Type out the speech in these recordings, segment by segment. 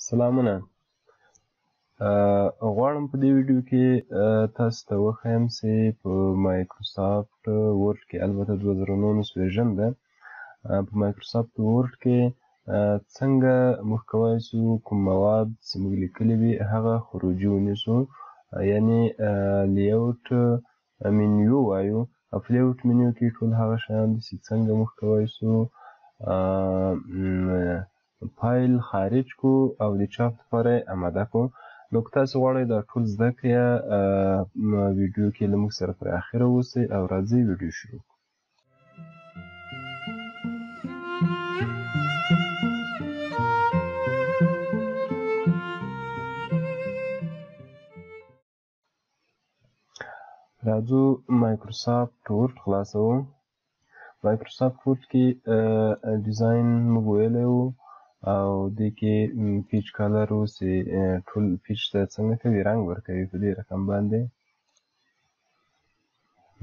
سلامونه. غواړم په دې ویډیو کې تاسو ته وښیم چې په مایکروسافټ ورډ کې، البته 2019 ورژن ده، په مایکروسافټ ورډ کې څنګه موږ کولی شو کوم مواد چې موږ لیکلي وي هغه خروجي ونیسو، یعنې لیاوټ منیو وایو. او په لیاوټ منیو کې ټول هغه شیان دي چې څنګه موږ کولی شو فایل خارج کو او د چاپ لپاره یې اماده کو. نو که تاسو غواړئ دا ټول زده کړئ، ویډیو کې له موږ سره تر اخره اوسئ او راځئ ویډیو شروع کړو. راځو مایکروسافټ ورډ خلاصوو. مایکروسافټ ورډ کې ډیزاین موږ ویلی وو او دې کې پیج کلر و چې ټول پیج ته څنګه کوي، رنګ ورکوي په دې رقم باندې.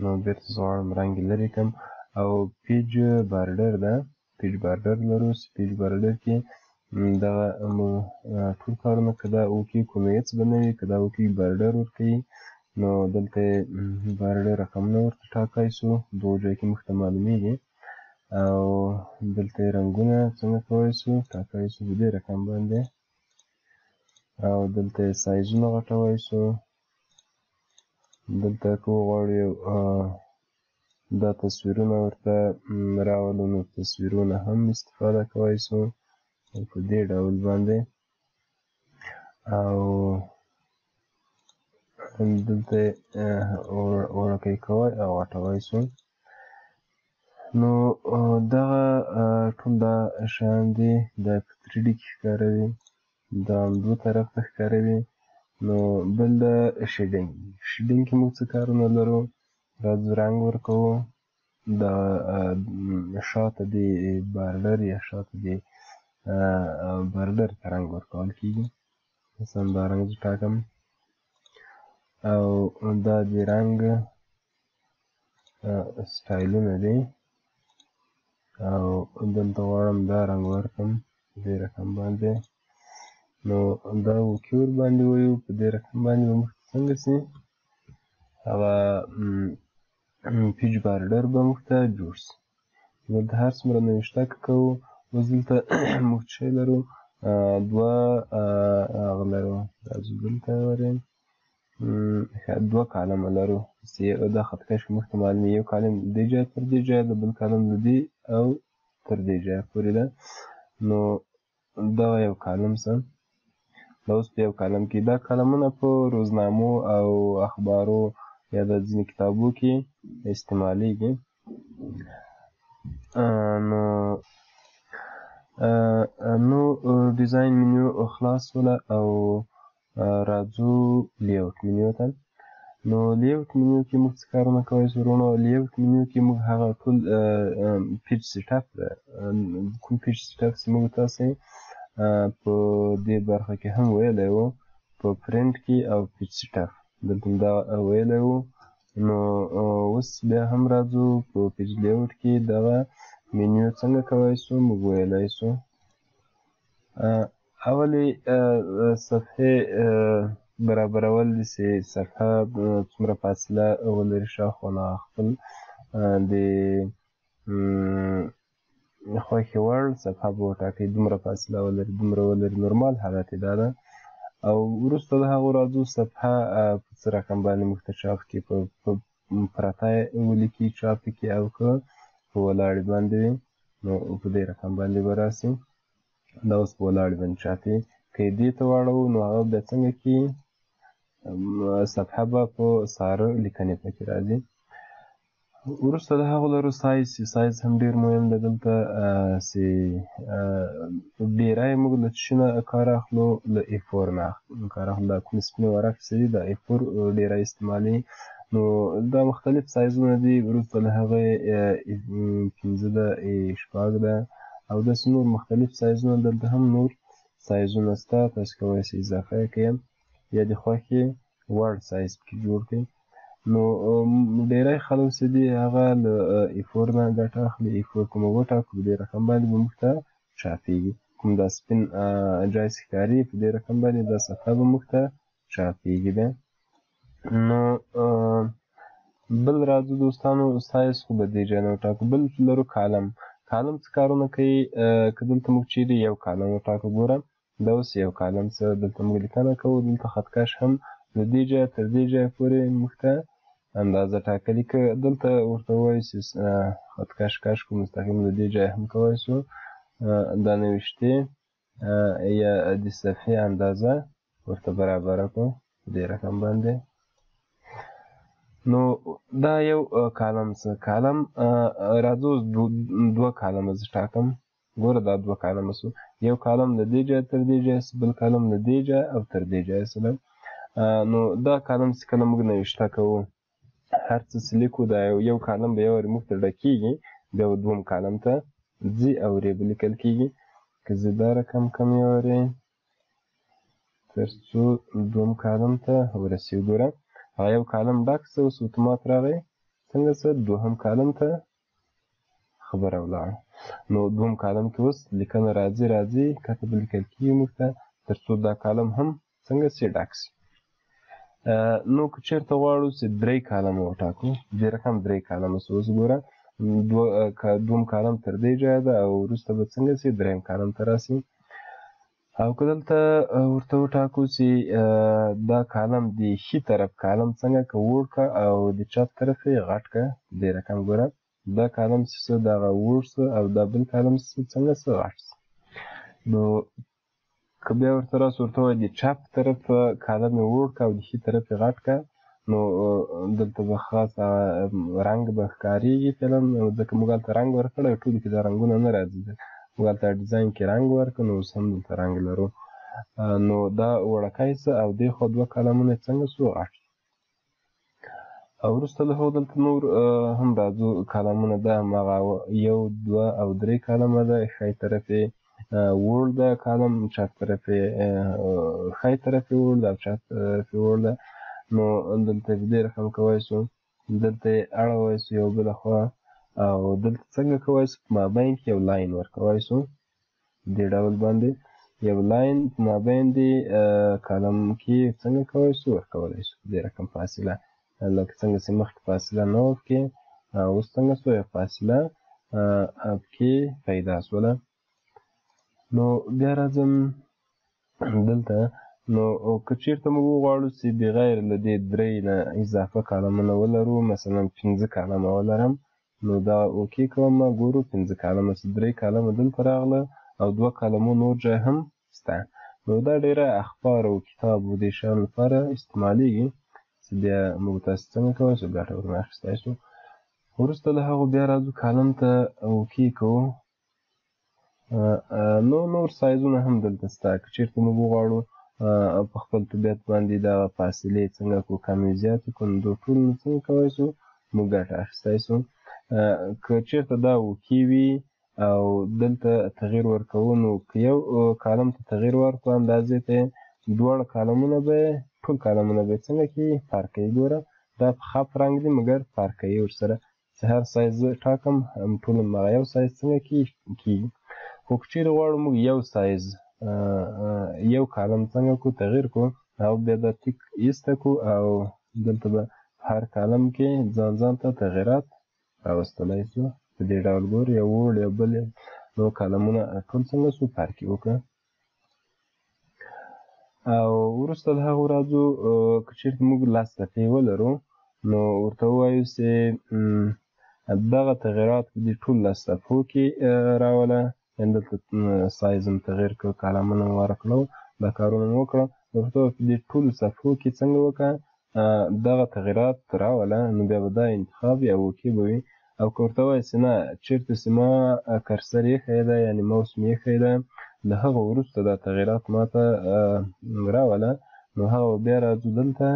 نو بیرته زه غواړم رنګ یې لرې کړم. او پیج بارډر ده، پیج بارډر لرو چې پیج بارډر کې دغه ټول کارونه که دا وکړي کوم هېڅ به نه وي، که دا وکړي بارډر ورکوي. نو دلته یې بارډر رقمونه ورته ټاکلی شو، دغو ځایو کې موږ ته معلومیږي. او دلته یې رنګونه څنګه کولی شو ټاکلی شو په دې رقم باندې. او دلته یې سایزونه غټولی شو. دلته که وغواړو دا تصویرونه ورته راولو نو تصویرونه هم استفاده کولی شو په دې ډول باندې. او دلته یې وړوکی کوی او غټولی شو. نو دغه ټول دا شیان دي، دا په 3D کې ښکاروي، دا هم دوه طرف ته ښکاروي. نو بل شیډینګ، شیډینګ کې موږ څه کارونه لرو؟ راځو رنګ ورکوو. دا شاته د بارډر یا شاته د بارډر ته رنګ ورکول کېږي. مثلا دا رنګ زه ټاکم او دا د رنګ سټایلونه دي او دلته غواړم دا رنګ ورکړم په دې رقم باندې. نو دا اوکې ورباندې ووایو، په دې رقم باندې به موږ ته څنګه شي هغه پیج بارډر به موږ ته جوړ شي. دلته هر څومره نوشتکه کوو. اوس دلته موږ څه شی لرو؟ دوه هغه لرو، راځو دلته وریم، دوه کالمه لرو چې دا خطکش موږ ته معلومي، یو کالم دې ځای تر دې ځای ده، بل کالم له دې او تر دې ځای پورې ده. نو دغه یو کالم شه. دا اوس په یو کالم کې دا کالمونه په روزنامو او اخبارو یا د ځینې کتابو کې استعمالیږي. نو ډیزاین منیو خلاص شوله او راځو لیاوټ منیو ته. نو لیاوټ منیو کې موږ څه کارونه کولی شو وروڼو؟ لیاوټ منیو کې موږ هغه ټول پیج سیټ اپ ده، کوم پیج سیټ اپ چې موږ تاسې په دې برخه کې هم ویلی وو په پرنټ کې او پیج سیټ اپ دلته هم دا ویلی وو. نو اوس بیا هم راځو په پیج لیاوټ کې دغه منیو څنګه کولی شو موږ ویلی شو. اولې صفحې برابرول دي چې صفحه څومره فاصله ولري شاوخوا نه خپل د خوښې وړ صفحه به وټاکئ، دومره فاصله ولري دومره ولري، نورمال حالت یې دا ده. او وروسته د هغو راځو صفحه په څه رقم باندې موږ ته چاپ کړي، په پرته ولیکي چاپ کړي او که په ولاړې باندې وي نو په دې رقم باندې به راسي. دا اوس په ولاړې باندې چاپي. که یې دې ته واړوو نو هغه بیا څنګه کېږي؟ صفحه به په ساره لیکنې پکې راځي. وروسته د هغو لرو سایز، چې سایز هم ډېر مهم دی دلته چې ډېری موږ له څه شي نه کار اخلو؟ له A4 نه کار اخلو. دا کوم سپینې ورق چې دي دا A4 ډېری استعمالوي. نو دا مختلف سایزونه دي. وروسته له هغه یې 5 ده، A6 ده او داسې نور مختلف سایزونه. دلته هم نور سایزونه شته، تاسو کولی شئ اضافه یې کړئ یا د خوښې وړ سایز پکې جوړ کړئ. نو ډېری خلک چې دي هغه له A4 نه ګټه اخلي. A4 که موږ وټاکو په دې رقم باندې به موږ ته چاپېږي. کوم دا سپین جای ښکاري په دې رقم باندې دا صفحه به موږ ته چاپېږي بیا. نو بل راځو دوستانو سایز خو به دې جای نه وټاکو. بل لرو کالم. کالم څه کارونه کوي؟ که دلته موږ چیرې یو کالم وټاکو، ګوره دا اوس یو کالم څه دلته موږ لیکنه کوو، دلته خطکش هم له دې ځایه تر دې ځایه پورې موږ ته اندازه ټاکلي. که دلته ورته ووایو چې خطکش کش کړو مستقیم له دې ځایه هم کولی شو دا نوشتې یا د صفحې اندازه ورته برابره کړو په دې رقم باندې. نو دا یو کالم څه کالم راځو دوه کالمه زه ټاکم. ګوره دا دوه کالمه شو، یو کالم له دې ځایه تر دې ځایه، بل کالم له دې ځایه او تر دې ځایه سره. نو دا کالم چې کله موږ نوشته کوو هر څه چې لیکو دا یو کالم به یو وارې موږ ته ډکېږي، بیا به دویم کالم ته ځي او ری به لیکل کېږي. که زه دا رقم کم یو وارې تر څو دویم کالم ته ورسېږو، ګوره هغه یو کالم ډک څه اوس اتومات راغی څنګه څه دوهم کالم ته خبره ولاړه. نو دوهم کالم کې اوس لیکنه راځي کته به لیکل کېږي موږ ته تر څو دا کالم هم څنګه سي ډک سي. نو که چېرته غواړو چې درې کالمه وټاکو، دې رقم درې کالمه سو. اوس ګوره دوهم کالم تر دې ځایه ده او وروسته به څنګه سي درېیم کالم ته راسي. او که دلته ورته وټاکو چې دا کالم د ښي طرف کالم څنګه که وړ که او د چپ طرف یې غټ که، دې رقم ګوره دا کالم چې څه د هغه وړ څه او دا بل کالم څنګه څه غټ څه. نو که بیا ورته راسو ورته وایي د چپ طرف کالم یې وړ که او د ښي طرف یې غټ که، نو دلته به خاص رنګ به ښکارېږي فعلا، ځکه موږ هلته رنګ ورکړی ټولو کې دا رنګونه نه راځي، موږ هلته ډیزاین کې رنګ ورکړو نو اوس هم دلته رنګ لرو. نو دا وړکی څه او دې خوا دوه کالمونه یې څنګه څو غټ. او وروسته له هغو دلته نور هم راځو کالمونه، دا هماغه یو دوه او درې کالمه ده. ښی طرف یې وړ ده کالم، چپ طرف یې ښی طرف یې وړ ده او چپ طرف یې وړ ده. نو دلته په دې رقم کولی شو دلته یې اړولی شو یو بله خوا، او دلته څنګه کولی شو په مابین کې یو لاین ورکولی شو دې ډول باندې یو لاین په مابین دې کالم کې څنګه کولی شو ورکولی شو دې رقم فاصله، لکه څنګه چې مخکې فاصله نه وه پکې اوس څنګه شوه یو فاصله پکې پیدا شوله. نو بیا راځم دلته. نو که چېرته موږ وغواړو چې بغیر له دې درې نه اضافه کالمونه ولرو، مثلا پنځه کالمه ولرم، نو دا اوکې کوم. ګورو پنځه کالمه چې درې کالمه دلته راغله او دوه کالمو نور ځای هم شته. نو دا ډېره اخبار او کتاب او دې شیانو لپاره استعمالیږي چې بیا موږ تاسو څنګه کولی شو ګټه ورنه اخیستی شو. وروسته له هغو بیا راځو کالم ته اوکې کوو. نور سایزونه هم دلته شته. که چېرته موږ وغواړو په خپل طبیعت باندې دغه فاصلې څنګه کړو کمې زیاتې کړو، نو د ټولو نه څنګه کولی شو موږ ګټه اخیستی شو. که چېرته دا اوکې وي او دلته تغییر ورکوو، نو که یو کالم ته تغییر ورکړو اندازې ته دواړه کالمونه به یې ټول کالمونه به یې څنګه کړي فرق کوي. ګوره دا په خپ رنګ دي مګر فرق کوي ورسره، چې هر سایز زه ټاکم ټول هماغه یو سایز څنګه کېږي. خو که چېرې غواړو موږ یو سایز یو کالم څنګه کړو تغییر کړو، او بیا دا ټیک ایسته کړو او دلته به هر کالم کې ځان ته تغییرات راوستلی شو په دې ډول. ګور یو وړ یو بل نو کالمونه ټول څنګه شو فرق یې وکړه. او وروسته له هغو راځو که چېرته موږ لس صفحې ولرو، نو ورته ووایو چې دغه تغییرات په دې ټول لس صفحو کې راوله، یعنې دلته سایز هم تغییر کړو، کالمونه مو ورکړو، دا کارونه مو وکړه. ورته ووایو په دې ټولو صفحو کې څنګه وکړه دغه تغییرات راوله، نو بیا به دا انتخاب یا اوکې به وي. او که ورته ووایو چې نه چېرته چې ما کرسر ایښی ده یعنې موس مې ایښی ده، له هغه وروسته دا تغییرات ما ته راوله، نو هغه بیا راځو دلته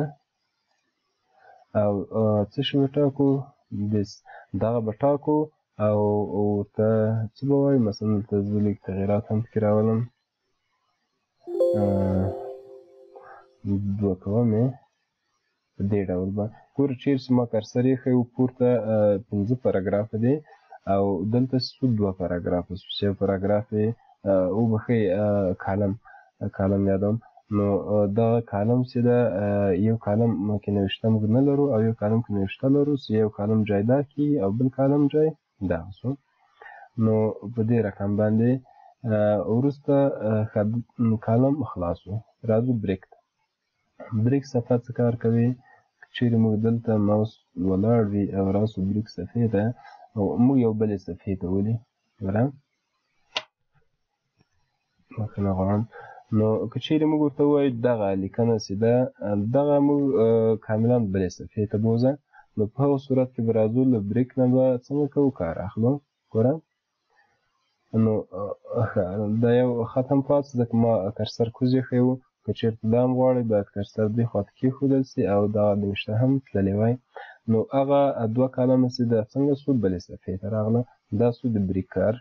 او څه شی به ټاکو دغه به ټاکو او ورته څه به وایو، مثلا دلته زه لږ تغییرات هم پکې راولم، دوه کوم یې په دې ډول به ګوره چېرې چې ما کرسر ایښی و پورته 5 پاراګرافه دی او دلته څو 2 پاراګرافه شو، چې یو پاراګراف یې وبښئ کالم یادوم. نو دغه کالم چې ده یو کالم کې نوشته موږ نه لرو او یو کالم کې نوشته لرو، یو کالم جای دا کېږي او بل کالم جای دغه شو. نو په دې رقم باندې وروسته کالم خلاص و. راځو بریک ته. بریک صفحه څه کار کوي؟ چیرې موږ دلته ماوس ولاړ وي او راسو بریک صفحې ته او موږ یو بلې صفحې ته ولي بخښنه غواړم. نو که چیرې موږ ورته ووایو دغه لیکنه چې ده دغه موږ کاملا بلې صفحې ته بوځه، نو په هغه صورت کې به راځو له بریک نه به څنګه کوو کار اخلو. ګوره نو دا یو ختم پاتې ده که ما کرسر کوز ایښی و. که چېرته دا هم غواړئ باید کرسر دې خواته کېښودل سي او دغه نوشته هم تللی وای. نو هغه دوه کالمه چې ده څنګه سو؟ بلې صفحې ته راغله. دا سو د بریک کار.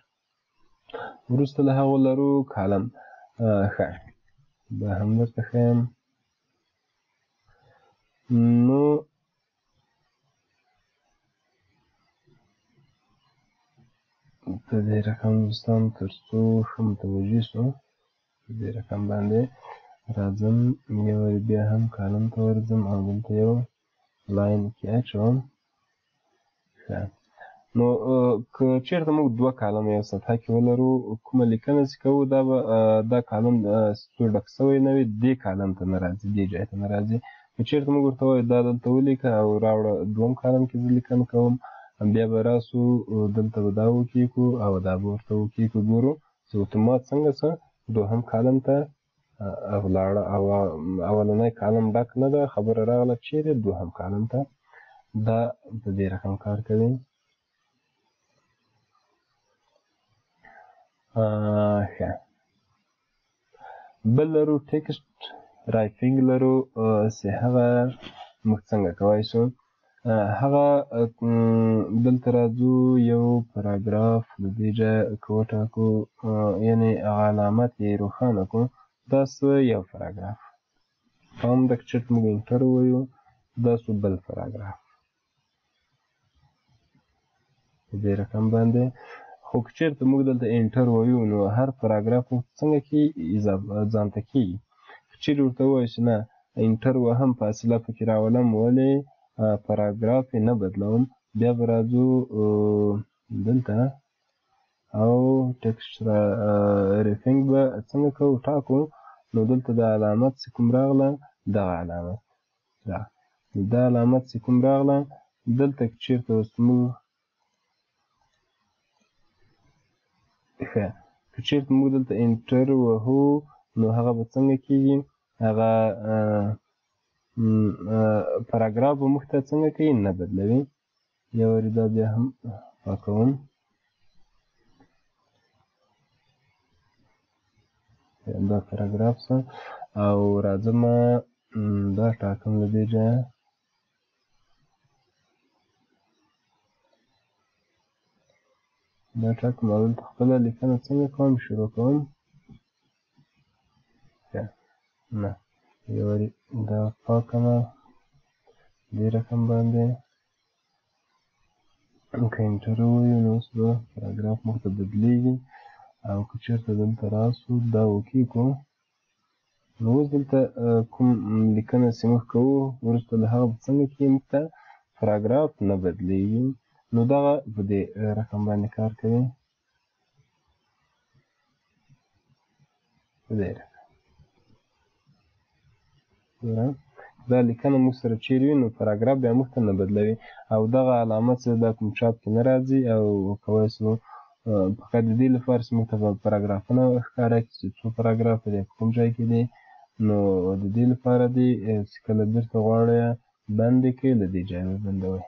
وروسته له هغو لرو کالم. ښه دا هم درته ښیم. نو په دې رقم دوستان تر څو ښه متوجه سو په دې رقم باندې راځم یو وارې بیا هم کالم ته ورځم او دلته یو لاین کې اچوم. ښه نو که چېرته موږ دوه کالمه یو صفحه کې ولرو، کومه لیکنه چې کوو دا به دا کالم څو ډک سوی نه وي، دې کالم ته نه راځي، دې ځای ته نه راځي. که چېرته موږ ورته ووایو دا دلته ولیکه او راوړه دوم کالم کې زه لیکنه کوم، بیا به راسو دلته به دا وکېږو او دا به ورته وکېږو. ګورو چې اتومات څنګه څه دوهم کالم ته ولاړه او اولنی کالم ډک نه ده، خبره راغله چیرې دوهم کالم ته. دا په دې رقم کار کوي. ښه بل لرو ټکسټ رایټینګ لرو چې هغه موږ څنګه کولی شو. هغه دلته راځو یو پاراګراف د دې ځایه که وټاکو یعنې هغه علامت یې روښانه کړو. دا سو یو پاراګراف. پام ده که چېرته موږ انټر ووایو دا سو بل پاراګراف په دې رقم باندې. خو که چېرته موږ دلته انټر ووایو نو هر پاراګراف مو څنګه کېږي ځانته کېږي. که چېرې ورته ووایو چې نه انټر وهم فاصله پکې راولم ولې پاراګراف یې نه بدلوم، بیا به راځو دلته او ټکسټ ریفینګ به څنګه کوو ټاکو. نو دلته د علامت چې کوم راغله دغه علامت دا علامت چې کوم راغله دلته که چېرته اوس موږ ښه که چېرته موږ دلته انټر وهو نو هغه به څنګه کېږي، هغه پاراګراف به موږ ته څنګه کوي نه بدلوي. یو وارې دا بیا هم پاکوم. دا پاراګراف څه او راځمه دا ټاکم له دې ځایه دا ټاکم او دلته خپله لیکنه څنګه کوم شروع کوم. نه یو وارې دا پاکمه دې رقم باندې. که انټر ووایو نو اوس به پاراګراف موږ ته بدلېږي او که چېرته دلته راسو دا وکېږو نو اوس دلته کوم لیکنه چې موږ کوو وروسته له هغه به څنګه کېږي موږ ته پاراګراف نه بدلېږي. نو دغه په دې رقم باندې کار کوي. په دې رقم دا لیکنه موږ سره چیرې وي نو پاراګراف بیا موږ ته نه بدلوي او دغه علامت چې دا کوم چاپ کې نه راځي او کولی شو فقط د دې لپاره چې موږ ته پاراګرافونه ښکاره کړي چې څو پاراګرافه دی په کوم ځای کې دی. نو د دې لپاره دی چې کله بېرته غواړئ بند یې کړئ له دې ځایه به بندوئ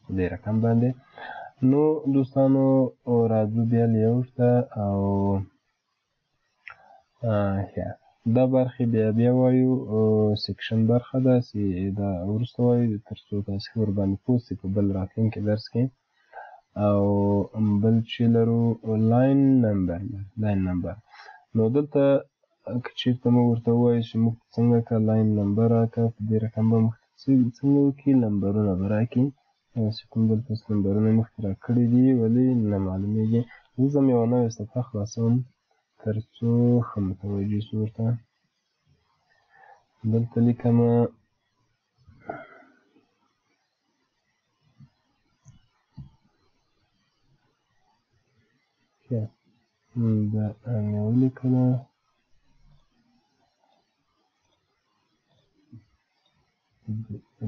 په دې رقم باندې. نو دوستانو راځو بیا له یو ته او دا برخې بیا وایو سیکشن برخه ده چې دا وروسته وایو تر څو تاسې ورباندې پوه شئ په بل راتلونکي درس کې. او بل چې لرو لاین نمبر. نو دلته که چېرته موږ ورته ووایو چې موږ څنګه که لاین نمبر راکړه په دې رقم به موږ څنګه وکړي نمبرونه به راکړي چې کوم دلته نمبرونه مخکې راکړي دي ولې نه معلومیږي. زه ځم یوه نوې صفحه خلاصوم تر څو ښه متوجه شو ورته. دلته لیکمه دا مې ولیکله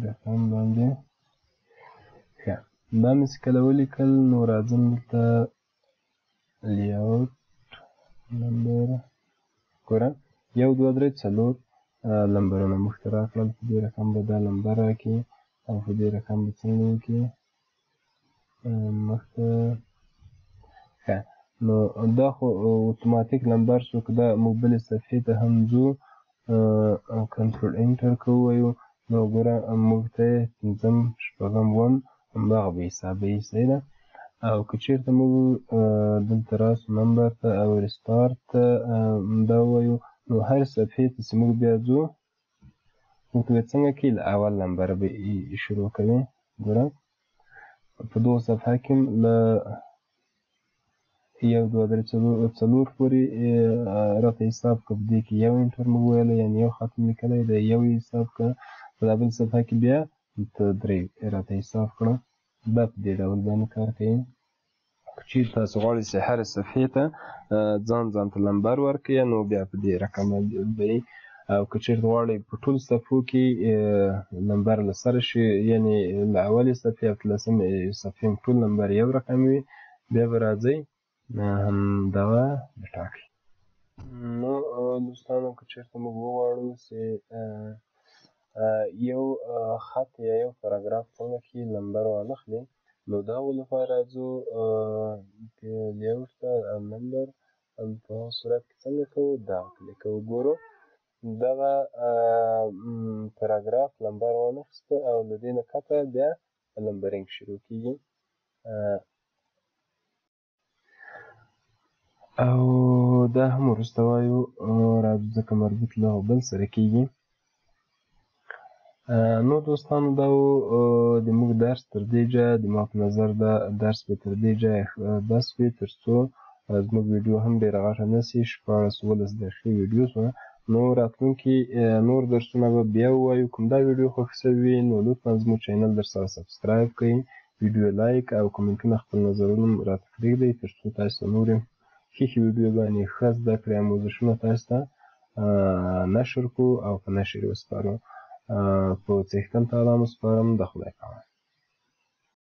رقم باندې. ښه دا مې چې کله ولیکل نو راځم دلته لیاوټ نمبر ګوره 1 2 3 4 نمبرونه مخکې راکړل. په دې رقم به دا نمبر راکړي او په دې رقم به څنګه وکړي مخته. ښه نو دا خو اتوماتیک نمبر شو. که دا موږ بلې صفحې ته هم ځو کنټرول انټر که ووایو نو ګوره موږ ته یې پنځم شپږم اووم همدغه به حسابوي. صحیح ده. او که چېرته موږ دلته راسو نمبر ته او ریسټارټ ته دا ووایو نو هر صفحې ته چې موږ بیا ځو موږ ته به څنګه کوي له اول نمبره به شروع کوي. ګوره په دغو صفحه کې هم له 1 2 3 4 پورې راته حساب که. په دې کې یو انټر موږ ویلی یعنې یو خط مو لیکلی د یو حساب که. په دا بل صفحه کې بیا ته 3 راته حساب کړه. دا په دې ډول باندې کار کوي. که چېرې تاسو غواړئ چې هرې صفحې ته ځان ته نمبر ورکړئ نو بیا په دې رقم به یې. او که چېرته غواړئ په ټولو صفحو کې نمبر له سره شي یعنې له اولې صفحې او اتلسمې صفحې ټول نمبر یو رقم وي بیا به راځئ همدغه وټاکئ. نو دوستانو که چېرته موږ وغواړو چې یو خط یا یو پاراګراف څنګه کې نمبر وانخلي نو د هغو لپاره ځو لیاوټ ته او نمبر په هغه صورت کې څنګه کوو دغه کلیک کوو. ګورو دغه پاراګراف نمبر وانخیسته او له دې نه کښته بیا نمبرینګ شروع کېږي او دا هم وروسته وایو ځکه مربوط له هغو بل سره کېږي. نو دوستانو دا و د موږ درس تر دې ځایه. زما په نظر دا درس به تر دې ځایه بس وي تر څو زموږ ویډیو هم ډېره غټه نه شي. 14-15 دقیقې ویډیو شوه. نو راتلونکي نور درسونه به بیا ووایو. کوم دا ویډیو خوښ شوي وي نو لطفا زموږ چینل درسره سبسکرایب کړئ، ویډیو لایک او کومنټونه خپل نظرونه راته پرېږدئ تر څو تاسو ته نورې ښې ویډیوګانې ښه زده کړې آموزشونه تاسو ته نشر کړو او په نشر یې وسپارو. په څښتن تعالی مو سپارم. د خدای په امان.